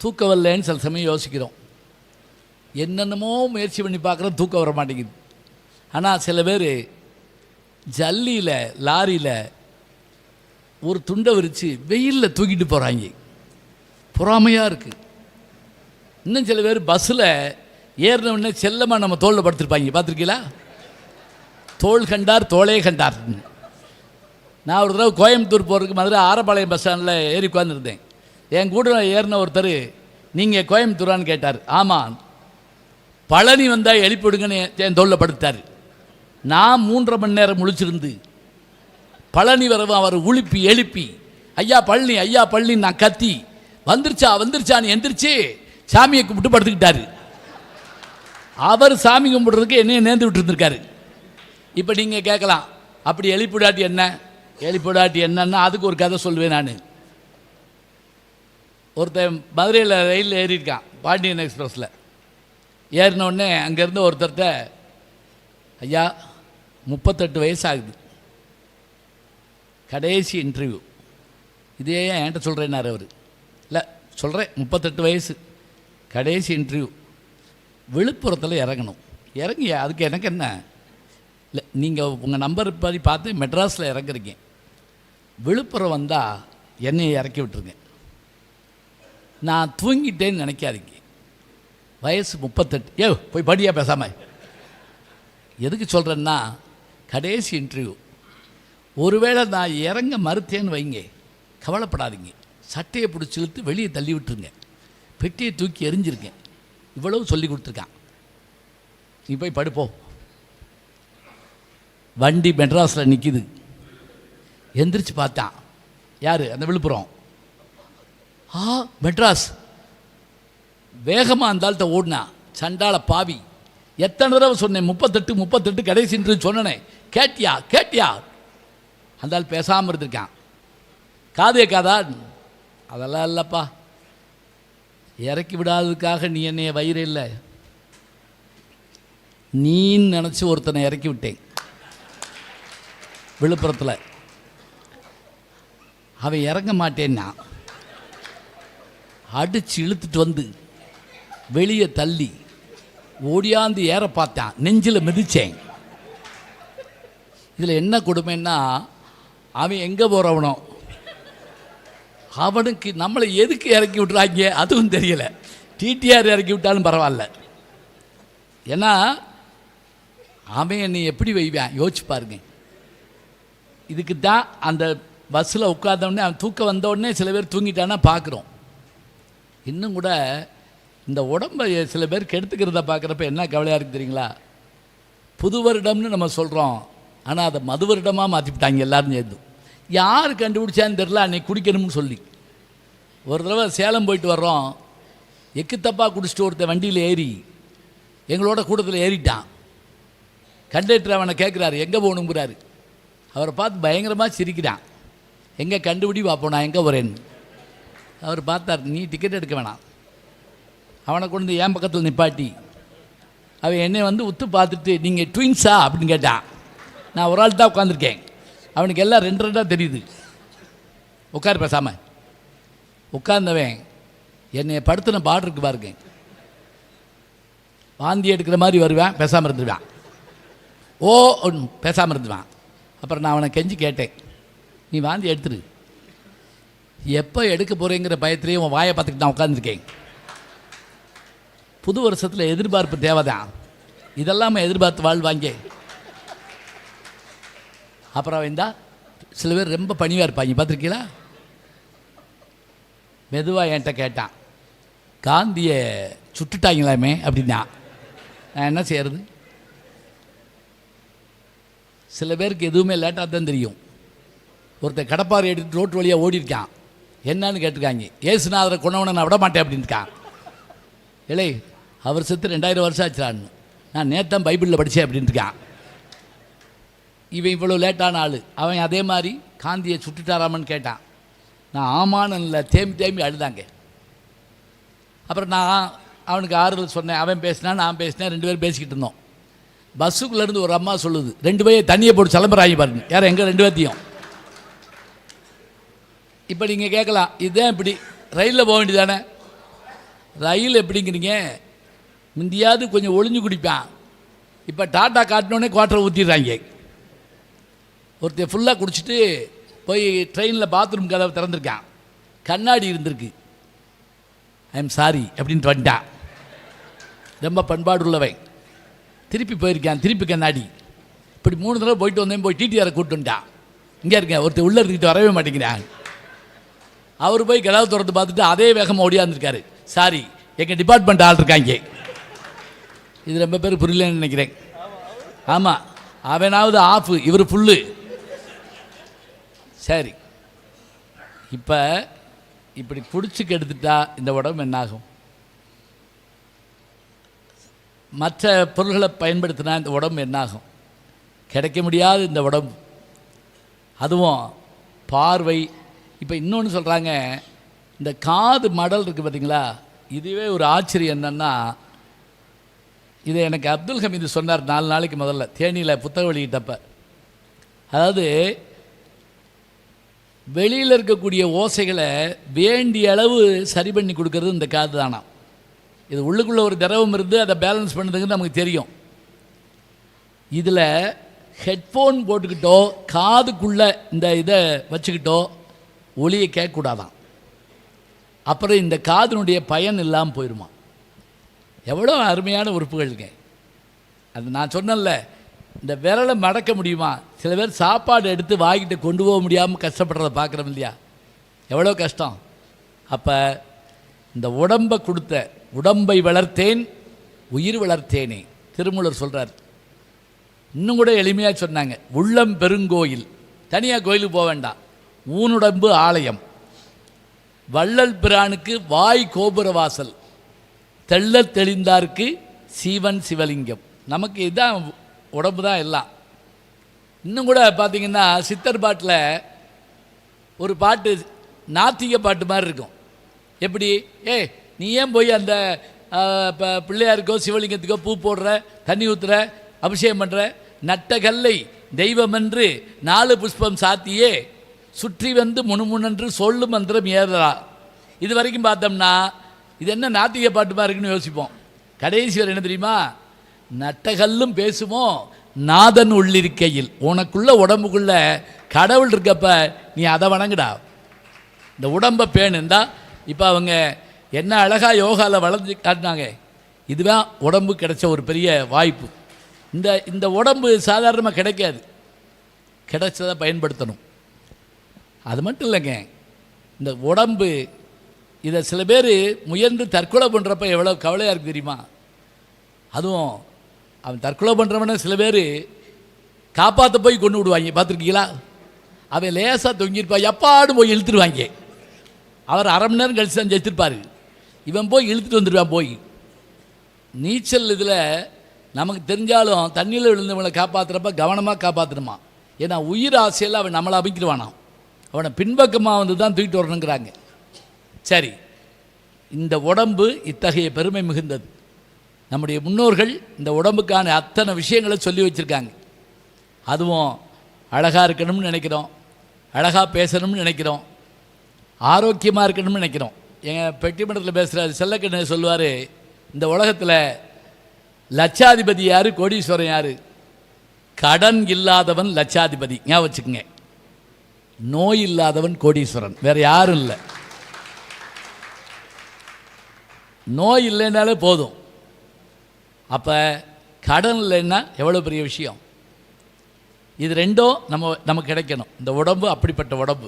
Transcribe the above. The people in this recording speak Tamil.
தூக்கம் வரலன்னு சில சமயம் யோசிக்கிறோம். என்னென்னமோ முயற்சி பண்ணி பார்க்குறோம், தூக்கம் வர மாட்டேங்குது. ஆனால் சில பேர் ஜல்லியில் லாரியில் ஒரு துண்டை விரித்து வெயிலில் தூக்கிட்டு போகிறாங்க. பொறாமையாக இருக்குது. இன்னும் சில பேர் பஸ்ஸில் ஏறினவுடனே செல்லமாக நம்ம தோளில் படுத்துருப்பாங்க. பார்த்துருக்கீங்களா? தோள் கண்டார் தோளே கண்டார். நான் ஒரு தடவை கோயம்புத்தூர் போகிறதுக்கு மதுரை ஆரப்பாளையம் பஸ் ஸ்டாண்டில் ஏறி உட்காந்துருந்தேன். என் கூட ஏறின ஒருத்தர், நீங்கள் கோயம்புத்தூரான்னு கேட்டார். ஆமாம், பழனி வந்தால் எழுப்பிவிடுங்கன்னு என் தோளில் படுத்தார். நான் 3.5 மணி நேரம் முழிச்சிருந்து பழனி வரவும் அவர் எழுப்பி ஐயா பழனி ஐயா பழனி நான் கத்தி வந்துருச்சான்னு எந்திரிச்சு சாமியை கும்பிட்டு படுத்துக்கிட்டாரு. அவர் சாமி கும்பிட்றதுக்கு என்னைய நேர்ந்து விட்டு இருந்திருக்காரு. இப்போ நீங்கள் கேட்கலாம், அப்படி எழுப்பிடாட்டி என்னன்னா அதுக்கு ஒரு கதை சொல்லுவேன். நான் ஒருத்தன் மதுரையில் ரயிலில் ஏறியிருக்கான், பாண்டியன் எக்ஸ்பிரஸில். ஏறினோடனே அங்கேருந்து ஒருத்தர்கிட்ட, ஐயா 38 வயசு ஆகுது, கடைசி இன்டர்வியூ, இதே ஏன் என்கிட்ட சொல்கிறேன்னாரு அவர். இல்லை சொல்கிறேன், 38 வயசு கடைசி இன்டர்வியூ, விழுப்புரத்தில் இறங்கணும். இறங்கி அதுக்கு எனக்கு என்ன? இல்லை, நீங்கள் உங்கள் நம்பர் படி பார்த்து மெட்ராஸில் இறங்குறீங்க, விழுப்புரம் வந்தால் என்னையை இறக்கி விட்டுருங்க. நான் தூங்கிட்டேன்னு நினைக்காதீங்க, வயசு 38. போய் படியா பேசாமல். எதுக்கு சொல்கிறேன்னா, கடைசி இன்டர்வியூ, ஒருவேளை நான் இறங்க மறுத்தேன்னு வைங்க, கவலைப்படாதீங்க, சட்டையை பிடிச்சி இழுத்து வெளியே தள்ளி விட்டுருங்க, பெட்டியை தூக்கி எரிஞ்சிருங்க. இவ்வளவு சொல்லி கொடுத்துருக்கான். நீ போய் படுப்போம். வண்டி மெட்ராஸில் நிற்கிது. எந்திரிச்சு பார்த்தான். யார்? அந்த விழுப்புரம். மெட்ராஸ். வேகமாக அந்த ஆள்கிட்ட ஓடினா. சண்டால பாவி, எத்தனை தடவை சொன்னேன் 38 கடைசின்று சொன்னேன், கேட்டியா? அந்த ஆள் பேசாமல் இருந்திருக்கான். காதா? அதெல்லாம் இல்லைப்பா, இறக்கி விடாததுக்காக நீ என்னைய வயிறு இல்லை, நீன்னு நினச்சி ஒருத்தனை இறக்கி விட்டேன் விழுப்புரத்தில். அவன் இறங்க மாட்டேன்னா அடித்து இழுத்துட்டு வந்து வெளியே தள்ளி ஓடியாந்து ஏற பார்த்தான். நெஞ்சில் மிதித்தேன். இதில் என்ன கொடுமைன்னா, அவன் எங்கே போகிறவனோ, அவனுக்கு நம்மளை எதுக்கு இறக்கி விட்றாங்க அதுவும் தெரியலை. டிடிஆர் இறக்கி விட்டாலும் பரவாயில்ல. ஏன்னா அவன் என்னை எப்படி வைவான் யோசிச்சு பாருங்க. இதுக்கு தான் அந்த பஸ்ஸில் உட்கார்ந்தோடனே அவன் தூக்கம் வந்தோடனே சில பேர் தூங்கிட்டானா பார்க்குறோம். இன்னும் கூட இந்த உடம்பை சில பேர் கெடுத்துக்கிறத பார்க்குறப்ப என்ன கவலையாக இருக்குது தெரியுங்களா? புது வருடம்னு நம்ம சொல்கிறோம், ஆனால் அதை மது வருடமாக மாற்றிவிட்டாங்க எல்லாரும் சேர்ந்து. யார் கண்டுபிடிச்சான்னு தெரில. அன்னைக்கு குடிக்கணும்னு சொல்லி ஒரு தடவை சேலம் போயிட்டு வர்றோம். எக்கு தப்பாக குடிச்சிட்டு ஒருத்தர் வண்டியில் ஏறி எங்களோட கூட்டத்தில் ஏறிட்டான். கண்டக்டர் அவனை கேட்குறாரு, எங்கே போகணுங்கிறாரு. அவரை பார்த்து பயங்கரமாக சிரிக்கிறான். எங்கே கண்டுபிடி பார்ப்போம், நான் எங்கே போகிறேன்னு. அவர் பார்த்தார், நீ டிக்கெட் எடுக்க வேணாம். அவனை கொண்டு என் பக்கத்தில் நிப்பாட்டி அவன் என்னை உத்து பார்த்துட்டு, நீங்கள் ட்வின்ஸா அப்படின்னு கேட்டான். நான் ஒரு ஆள் தான் உட்காந்துருக்கேன். அவனுக்கு எல்லாம் 2 தெரியுது. உட்கார் பேசாமல். உட்கார்ந்தவன் என்னை படுத்தின பாடு இருக்கு பாருங்க, வாந்தி எடுக்கிற மாதிரி வருவேன், பேசாமல் இருந்துருவான். பேசாமல் இருந்துவான். அப்புறம் நான் அவனை கெஞ்சி கேட்டேன், நீ வாந்தி எடுத்துரு, எப்போ எடுக்க போகிறேங்கிற பயத்திலேயே உன் வாயை பார்த்துக்கிட்டு நான் உட்காந்துருக்கேன். புது வருஷத்தில் எதிர்பார்ப்பு தேவைதான், இதெல்லாம் எதிர்பார்த்து வாழ்வாங்க. அப்புறம் அவன் தான் சில பேர் ரொம்ப பணிவாக இருப்பாங்க, பார்த்துருக்கீங்களா? மெதுவாக என்கிட்ட கேட்டான், காந்தியை சுட்டுட்டாங்களாமே அப்படின்னா. நான் என்ன செய்கிறது? சில பேருக்கு எதுவுமே லேட்டாக தான் தெரியும். ஒருத்தர் கடப்பாறை எடுத்துட்டு ரோட்டு வழியாக ஓடிருக்கான். என்னன்னு கேட்டிருக்காங்க. ஏசுநாதரை கொண்டவனை நான் விட மாட்டேன் அப்படின்ட்டுருக்கான். இல்லை, அவர் செத்து 2000 வருஷம் ஆச்சுறான்னு. நான் நேத்தான் பைபிளில் படித்தேன் அப்படின்ட்டுருக்கான். இவன் இவ்வளோ லேட்டான ஆள். அவன் அதே மாதிரி காந்தியை சுட்டுட்டாராமன்னு கேட்டான். நான் ஆமான்னு இல்லை, தேம்பி அழுதாங்க. அப்புறம் நான் அவனுக்கு ஆறுதல் சொன்னேன். அவன் பேசினான், நான் பேசினேன், 2 பேரும் பேசிக்கிட்டு இருந்தோம். பஸ்ஸுக்குள்ளேருந்து ஒரு அம்மா சொல்லுது, 2 பேரும் தண்ணியை போட்டு சிலம்பராகி பாருங்க. யார்? எங்கே 2 பேர்த்தையும். இப்போ நீங்கள் கேட்கலாம், இதுதான் இப்படி ரயிலில் போக வேண்டியதானே? ரயில் எப்படிங்கிறீங்க, முந்தியாவது கொஞ்சம் ஒளிஞ்சு குடிப்பான், இப்போ டாட்டா காட்டினோடனே குவார்ட்டரை ஊற்றிடுறாங்க. ஒருத்தர் ஃபுல்லாக குடிச்சிட்டு போய் ட்ரெயினில் பாத்ரூம் கதவை திறந்துருக்கான், கண்ணாடி இருந்திருக்கு. ஐ எம் சாரி அப்படின்ட்டு வந்துட்டான். ரொம்ப பண்பாடு உள்ளவன். திருப்பி போயிருக்கான், திருப்பி கண்ணாடி. இப்படி 3 தடவை போயிட்டு வந்தேன். போய் டிடிஆரை கூப்பிட்டு வந்துட்டான். இங்கே இருக்கேன், ஒருத்தர் உள்ளே இருந்துக்கிட்டு வரவே மாட்டேங்கிறான். அவர் போய் கதவை திறந்து பார்த்துட்டு அதே வேகமாக ஓடியாந்துருக்காரு. சாரி, எங்கள் டிபார்ட்மெண்ட் ஆள் இருக்காங்க. இது ரொம்ப பேர் புரியலன்னு நினைக்கிறேன். ஆமாம், அவனாவது ஆஃபு, இவர் ஃபுல்லு. சரி, இப்போ இப்படி குடிச்சுக்கு எடுத்துட்டா இந்த உடம்பு என்னாகும்? மற்ற பொருள்களை பயன்படுத்தினா இந்த உடம்பு என்னாகும்? கிடைக்க முடியாது இந்த உடம்பு. அதுவும் பார்வை. இப்போ இன்னொன்று சொல்கிறாங்க, இந்த காது மடல் இருக்குது பார்த்தீங்களா, இதுவே ஒரு ஆச்சரியம். என்னென்னா, இதை எனக்கு அப்துல் ஹமீது சொன்னார் 4 நாளைக்கு முதல்ல தேனியில் புத்தகம் வெளியிட்டப்ப. அதாவது வெளியில் இருக்கக்கூடிய ஓசைகளை வேண்டிய அளவு சரி பண்ணி கொடுக்கறது இந்த காது தானா. இது உள்ளுக்குள்ளே ஒரு திரவம் இருந்து அதை பேலன்ஸ் பண்ணுறதுன்னு நமக்கு தெரியும். இதில் ஹெட்ஃபோன் போட்டுக்கிட்டோ காதுக்குள்ளே இந்த இதை வச்சுக்கிட்டோ ஒலியை கேட்கக்கூடாதான். அப்புறம் இந்த காதினுடைய பயன் இல்லாமல் போயிடுமா. எவ்வளோ அருமையான உறுப்புகள்ங்க அது. நான் சொன்னேன்ல, இந்த விரலை மடக்க முடியுமா? சில பேர் சாப்பாடு எடுத்து வாங்கிட்டு கொண்டு போக முடியாமல் கஷ்டப்படுறத பார்க்குறோம் இல்லையா, எவ்வளோ கஷ்டம். அப்போ இந்த உடம்பை கொடுத்த, உடம்பை வளர்த்தேன் உயிர் வளர்த்தேனே திருமூலர் சொல்கிறார். இன்னும் கூட எளிமையாக சொன்னாங்க, உள்ளம் பெருங்கோயில், தனியாக கோயிலுக்கு போக வேண்டாம், ஊனுடம்பு ஆலயம், வள்ளல் பிரானுக்கு வாய் கோபுர வாசல், தெள்ள தெளிந்தாருக்கு சீவன் சிவலிங்கம். நமக்கு இதுதான் உடம்பு தான் எல்லாம். இன்னும் கூட பார்த்திங்கன்னா சித்தர் பாட்டில் ஒரு பாட்டு நாத்திக பாட்டு மாதிரி இருக்கும். எப்படி, நீ ஏன் போய் அந்த பிள்ளையாருக்கோ சிவலிங்கத்துக்கோ பூ போடுற, தண்ணி ஊற்றுற, அபிஷேகம் பண்ணுற, நட்ட கல்லை தெய்வமென்று 4 புஷ்பம் சாத்தியே சுற்றி வந்து முணுமுணன்று சொல்லு மந்திரம் ஏறா. இது வரைக்கும் பார்த்தோம்னா இது என்ன நாத்திக பாட்டு மாதிரி இருக்குன்னு யோசிப்போம். கடைசி வரை என்ன தெரியுமா, நட்டகல்லும் பேசுமோ நாதன் உள்ளிருக்கையில். உனக்குள்ள உடம்புக்குள்ள கடவுள் இருக்கப்ப நீ அதை வணங்குடா. இந்த உடம்பை பேணுந்தா. இப்போ அவங்க என்ன அழகாக யோகாவில் வளர்ந்து காட்டினாங்க. இதுதான் உடம்பு கிடைச்ச ஒரு பெரிய வாய்ப்பு. இந்த உடம்பு சாதாரணமாக கிடைக்காது, கிடைச்சதை பயன்படுத்தணும். அது மட்டும் இல்லைங்க, இந்த உடம்பு இதை சில பேர் முயன்று தற்கொலை பண்ணுறப்ப எவ்வளோ கவலையாக இருக்குது தெரியுமா. அதுவும் அவன் தற்கொலை பண்ணுறவன சில பேர் காப்பாற்ற போய் கொண்டு விடுவாங்க, பார்த்துருக்கீங்களா? அவன் லேசாக தொங்கியிருப்பா, எப்பாடு போய் இழுத்துருவாங்க. அவர் 1/2 மணி நேரம் கழிச்சு தான் செத்துருப்பார். இவன் போய் இழுத்துட்டு வந்துடுவான். போய் நீச்சல் இதில் நமக்கு தெரிஞ்சாலும் தண்ணியில் விழுந்தவங்களை காப்பாற்றுறப்ப கவனமாக காப்பாற்றணுமா. ஏன்னா உயிர் ஆசையில் அவன் நம்மளை அமைக்கிடுவானான். அவனை பின்பக்கமாக வந்து தான் தூக்கிட்டு வரணுங்கிறாங்க. சரி, இந்த உடம்பு இத்தகைய பெருமை மிகுந்தது. நம்முடைய முன்னோர்கள் இந்த உடம்புக்கான அத்தனை விஷயங்களை சொல்லி வச்சுருக்காங்க. அதுவும் அழகாக இருக்கணும்னு நினைக்கிறோம், அழகாக பேசணும்னு நினைக்கிறோம், ஆரோக்கியமாக இருக்கணும்னு நினைக்கிறோம். எங்கள் பெட்டிமன்றத்தில் பேசுகிற செல்லக்கண்ணு சொல்லுவார், இந்த உலகத்தில் லட்சாதிபதி யார், கோடீஸ்வரன் யார்? கடன் இல்லாதவன் லட்சாதிபதி, ஞாபகம் வச்சுக்கோங்க. நோய் இல்லாதவன் கோடீஸ்வரன், வேறு யாரும் இல்லை. நோய் இல்லைன்னாலே போதும். அப்போ கடன் இல்லைன்னா எவ்வளோ பெரிய விஷயம். இது ரெண்டும் நமக்கு கிடைக்கணும். இந்த உடம்பு அப்படிப்பட்ட உடம்பு.